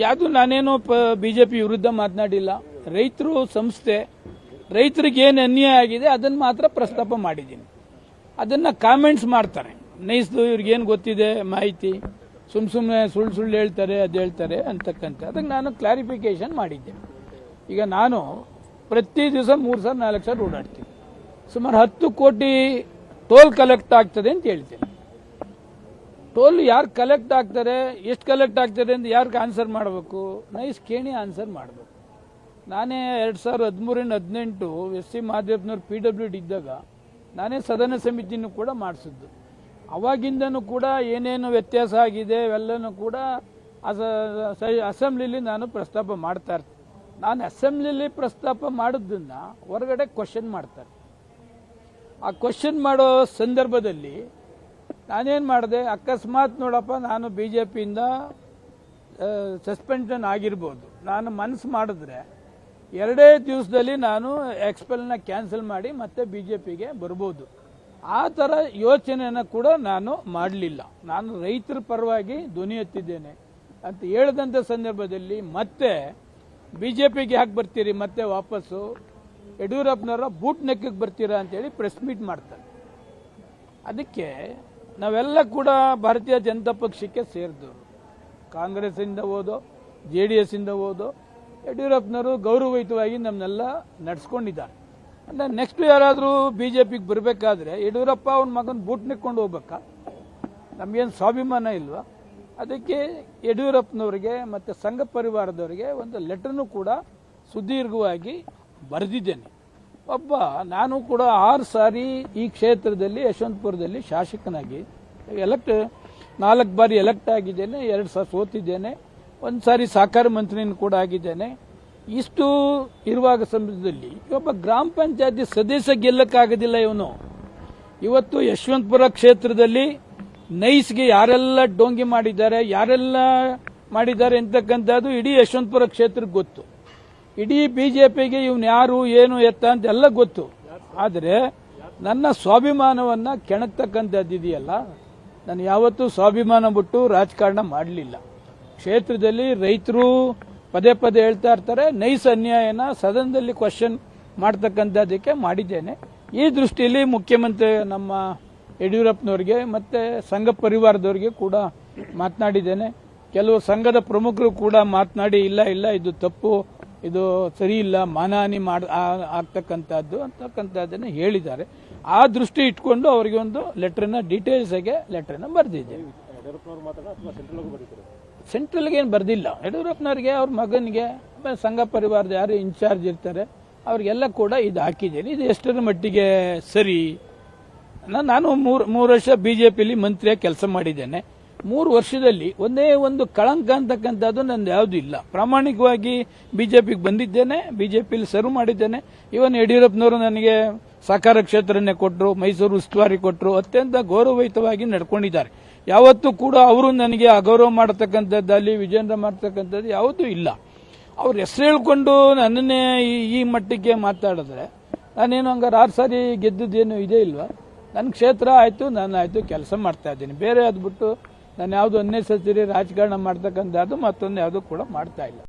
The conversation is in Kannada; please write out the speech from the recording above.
ಯಾವುದು ನಾನೇನು ಬಿಜೆಪಿ ವಿರುದ್ಧ ಮಾತನಾಡಿಲ್ಲ. ರೈತರು ಸಂಸ್ಥೆ, ರೈತರಿಗೆ ಏನು ಅನ್ಯಾಯ ಆಗಿದೆ ಅದನ್ನು ಮಾತ್ರ ಪ್ರಸ್ತಾಪ ಮಾಡಿದ್ದೀನಿ. ಅದನ್ನು ಕಾಮೆಂಟ್ಸ್ ಮಾಡ್ತಾರೆ. ನೈಸ್ದು ಇವ್ರಿಗೇನು ಗೊತ್ತಿದೆ ಮಾಹಿತಿ, ಸುಮ್ಮನೆ ಸುಳ್ಳು ಹೇಳ್ತಾರೆ, ಅದು ಹೇಳ್ತಾರೆ ಅಂತಕ್ಕಂಥ ಅದಕ್ಕೆ ನಾನು ಕ್ಲಾರಿಫಿಕೇಶನ್ ಮಾಡಿದ್ದೆ. ಈಗ ನಾನು ಪ್ರತಿ ದಿವಸ 3 ಸಾವಿರ 4 ಸಾವಿರ ಓಡಾಡ್ತೀನಿ. ಸುಮಾರು 10 ಕೋಟಿ ಟೋಲ್ ಕಲೆಕ್ಟ್ ಆಗ್ತದೆ ಅಂತ ಹೇಳ್ತೀನಿ. ಟೋಲ್ ಯಾರು ಕಲೆಕ್ಟ್ ಆಗ್ತಾರೆ, ಎಷ್ಟು ಕಲೆಕ್ಟ್ ಆಗ್ತಾರೆ ಅಂತ ಯಾರಿಗೆ ಆನ್ಸರ್ ಮಾಡಬೇಕು? ನೈಸ್ ಕೇಳಿ ಆನ್ಸರ್ ಮಾಡಬೇಕು. ನಾನೇ 2013-18 ಎಸ್ ಸಿ ಮಾದೇವನವ್ರು PWD ಇದ್ದಾಗ ನಾನೇ ಸದನ ಸಮಿತಿನೂ ಕೂಡ ಮಾಡಿಸಿದ್ದು. ಅವಾಗಿಂದನೂ ಕೂಡ ಏನೇನು ವ್ಯತ್ಯಾಸ ಆಗಿದೆ ಅವೆಲ್ಲನೂ ಕೂಡ ಅಸೆಂಬ್ಲಿಲಿ ನಾನು ಪ್ರಸ್ತಾಪ ಮಾಡ್ತಾ ಇರ್ತೀನಿ. ನಾನು ಅಸೆಂಬ್ಲಿಲಿ ಪ್ರಸ್ತಾಪ ಮಾಡೋದನ್ನ ಹೊರಗಡೆ ಕ್ವಶನ್ ಮಾಡ್ತಾರೆ. ಆ ಕ್ವಶನ್ ಮಾಡೋ ಸಂದರ್ಭದಲ್ಲಿ ನಾನೇನು ಮಾಡಿದೆ, ಅಕಸ್ಮಾತ್ ನೋಡಪ್ಪ ನಾನು ಬಿಜೆಪಿಯಿಂದ ಸಸ್ಪೆನ್ಷನ್ ಆಗಿರ್ಬೋದು, ನಾನು ಮನಸ್ಸು ಮಾಡಿದ್ರೆ 2 ದಿವಸದಲ್ಲಿ ನಾನು ಎಕ್ಸ್ಪೆಲ್ನ ಕ್ಯಾನ್ಸಲ್ ಮಾಡಿ ಮತ್ತೆ ಬಿಜೆಪಿಗೆ ಬರ್ಬೋದು. ಆ ಥರ ಯೋಚನೆಯನ್ನು ಕೂಡ ನಾನು ಮಾಡಲಿಲ್ಲ. ನಾನು ರೈತರ ಪರವಾಗಿ ಧ್ವನಿ ಎತ್ತಿದ್ದೇನೆ ಅಂತ ಹೇಳಿದಂಥ ಸಂದರ್ಭದಲ್ಲಿ ಮತ್ತೆ ಬಿಜೆಪಿಗೆ ಯಾಕೆ ಬರ್ತೀರಿ, ಮತ್ತೆ ವಾಪಸ್ಸು ಯಡಿಯೂರಪ್ಪನವರ ಬೂಟ್ ನೆಕ್ಕಿಗೆ ಬರ್ತೀರಾ ಅಂತೇಳಿ ಪ್ರೆಸ್ ಮೀಟ್ ಮಾಡ್ತಾರೆ. ಅದಕ್ಕೆ ನಾವೆಲ್ಲ ಕೂಡ ಭಾರತೀಯ ಜನತಾ ಪಕ್ಷಕ್ಕೆ ಸೇರಿದವರು. ಕಾಂಗ್ರೆಸ್ಸಿಂದ ಹೋದೋ, JDS ಇಂದ ಹೋದೋ, ಯಡಿಯೂರಪ್ಪನವರು ಗೌರವಯುತವಾಗಿ ನಮ್ಮನ್ನೆಲ್ಲ ನಡೆಸ್ಕೊಂಡಿದ್ದಾರೆ. ಅಂದರೆ ನೆಕ್ಸ್ಟ್ ಯಾರಾದರೂ ಬಿಜೆಪಿಗೆ ಬರಬೇಕಾದ್ರೆ ಯಡಿಯೂರಪ್ಪ ಅವನ ಮಗನ ಬೂಟ್ ನೆಕ್ಕೊಂಡು ಹೋಗ್ಬೇಕಾ? ನಮಗೇನು ಸ್ವಾಭಿಮಾನ ಇಲ್ವಾ? ಅದಕ್ಕೆ ಯಡಿಯೂರಪ್ಪನವರಿಗೆ ಮತ್ತು ಸಂಘ ಪರಿವಾರದವರಿಗೆ ಒಂದು ಲೆಟರ್ನು ಕೂಡ ಸುದೀರ್ಘವಾಗಿ ಬರೆದಿದ್ದೇನೆ. ನಾನು ಕೂಡ 6 ಸಾರಿ ಈ ಕ್ಷೇತ್ರದಲ್ಲಿ ಯಶವಂತಪುರದಲ್ಲಿ ಶಾಸಕನಾಗಿ 4 ಬಾರಿ ಎಲೆಕ್ಟ್ ಆಗಿದ್ದೇನೆ, 2 ಸಾರಿ ಸೋತಿದ್ದೇನೆ, 1 ಸಾರಿ ಸಹಕಾರ ಮಂತ್ರಿನೂ ಕೂಡ ಆಗಿದ್ದೇನೆ. ಇಷ್ಟು ಇರುವಾಗ ಸಮಯದಲ್ಲಿ ಒಬ್ಬ ಗ್ರಾಮ ಪಂಚಾಯತಿ ಸದಸ್ಯ ಗೆಲ್ಲಕ್ಕಾಗೋದಿಲ್ಲ ಇವನು. ಇವತ್ತು ಯಶವಂತಪುರ ಕ್ಷೇತ್ರದಲ್ಲಿ ನೈಸ್ಗೆ ಯಾರೆಲ್ಲ ಡೋಂಗಿ ಮಾಡಿದ್ದಾರೆ, ಯಾರೆಲ್ಲ ಮಾಡಿದ್ದಾರೆ ಅಂತಕ್ಕಂಥದ್ದು ಇಡೀ ಯಶವಂತಪುರ ಕ್ಷೇತ್ರಕ್ಕೆ ಗೊತ್ತು. ಇಡೀ ಬಿಜೆಪಿಗೆ ಇವನು ಯಾರು ಏನು ಎತ್ತ ಅಂತ ಎಲ್ಲ ಗೊತ್ತು. ಆದರೆ ನನ್ನ ಸ್ವಾಭಿಮಾನವನ್ನು ಕೆಣಕ್ತಕ್ಕಂಥದ್ದಿದೆಯಲ್ಲ, ನಾನು ಯಾವತ್ತೂ ಸ್ವಾಭಿಮಾನ ಬಿಟ್ಟು ರಾಜಕಾರಣ ಮಾಡಲಿಲ್ಲ. ಕ್ಷೇತ್ರದಲ್ಲಿ ರೈತರು ಪದೇ ಪದೇ ಹೇಳ್ತಾ ಇರ್ತಾರೆ, ನೈಸ್ ಅನ್ಯಾಯನ ಸದನದಲ್ಲಿ ಕ್ವಶನ್ ಮಾಡ್ತಕ್ಕಂಥದ್ದಕ್ಕೆ ಮಾಡಿದ್ದೇನೆ. ಈ ದೃಷ್ಟಿಯಲ್ಲಿ ಮುಖ್ಯಮಂತ್ರಿ ನಮ್ಮ ಯಡಿಯೂರಪ್ಪನವರಿಗೆ ಮತ್ತು ಸಂಘ ಪರಿವಾರದವರಿಗೆ ಕೂಡ ಮಾತನಾಡಿದ್ದೇನೆ. ಕೆಲವು ಸಂಘದ ಪ್ರಮುಖರು ಕೂಡ ಮಾತನಾಡಿ ಇಲ್ಲ ಇದು ತಪ್ಪು, ಇದು ಸರಿ ಇಲ್ಲ, ಮಾನಹಾನಿ ಆಗ್ತಕ್ಕಂಥದ್ದು ಅಂತಕ್ಕಂಥದ್ದನ್ನು ಹೇಳಿದ್ದಾರೆ. ಆ ದೃಷ್ಟಿ ಇಟ್ಕೊಂಡು ಅವರಿಗೆ ಒಂದು ಲೆಟರ್ನ ಡೀಟೇಲ್ಸ್ ಆಗಿ ಲೆಟರ್ನ ಬರೆದಿದ್ದೇವೆ. ಸೆಂಟ್ರಲ್ಗೆ ಏನು ಬರೆದಿಲ್ಲ, ಯಡಿಯೂರಪ್ಪನವರಿಗೆ, ಅವ್ರ ಮಗನಿಗೆ, ಸಂಘ ಪರಿವಾರದ ಯಾರು ಇನ್ಚಾರ್ಜ್ ಇರ್ತಾರೆ ಅವ್ರಿಗೆಲ್ಲ ಕೂಡ ಇದು ಹಾಕಿದ್ದೇನೆ. ಇದು ಎಷ್ಟರ ಮಟ್ಟಿಗೆ ಸರಿ? ನಾನು 3 ವರ್ಷ ಬಿಜೆಪಿಯಲ್ಲಿ ಮಂತ್ರಿಯಾಗಿ ಕೆಲಸ ಮಾಡಿದ್ದೇನೆ. 3 ವರ್ಷದಲ್ಲಿ ಒಂದೇ ಒಂದು ಕಳಂಕ ಅಂತಕ್ಕಂಥದ್ದು ನಂದು ಯಾವುದೂ ಇಲ್ಲ. ಪ್ರಾಮಾಣಿಕವಾಗಿ ಬಿಜೆಪಿಗೆ ಬಂದಿದ್ದೇನೆ, ಬಿಜೆಪಿಯಲ್ಲಿ ಸರ್ವ್ ಮಾಡಿದ್ದೇನೆ. ಇವನ್ ಯಡಿಯೂರಪ್ಪನವರು ನನಗೆ ಸಹಕಾರ ಕ್ಷೇತ್ರನೇ ಕೊಟ್ಟರು, ಮೈಸೂರು ಉಸ್ತುವಾರಿ ಕೊಟ್ಟರು, ಅತ್ಯಂತ ಗೌರವಯುತವಾಗಿ ನಡ್ಕೊಂಡಿದ್ದಾರೆ. ಯಾವತ್ತೂ ಕೂಡ ಅವರು ನನಗೆ ಅಗೌರವ ಮಾಡತಕ್ಕಂಥದ್ದಲ್ಲಿ ವಿಜೇಂದ್ರ ಮಾಡ್ತಕ್ಕಂಥದ್ದು ಯಾವುದೂ ಇಲ್ಲ. ಅವ್ರ ಹೆಸರು ಹೇಳ್ಕೊಂಡು ನನ್ನನ್ನೇ ಈ ಮಟ್ಟಕ್ಕೆ ಮಾತಾಡಿದ್ರೆ ನಾನೇನು ಹಂಗಾರೆ 6 ಸಾರಿ ಗೆದ್ದುದೇನು ಇದೇ ಇಲ್ವಾ? ನನ್ನ ಕ್ಷೇತ್ರ ಆಯಿತು, ನಾನು ಆಯಿತು, ಕೆಲಸ ಮಾಡ್ತಾ ಇದ್ದೀನಿ. ಬೇರೆ ಅದು ಬಿಟ್ಟು ನಾನು ಯಾವುದು ಅನ್ನೆಸರಿ ರಾಜಕಾರಣ ಮಾಡ್ತಕ್ಕಂಥದ್ದು ಮತ್ತೊಂದು ಯಾವುದು ಕೂಡ ಮಾಡ್ತಾ ಇಲ್ಲ.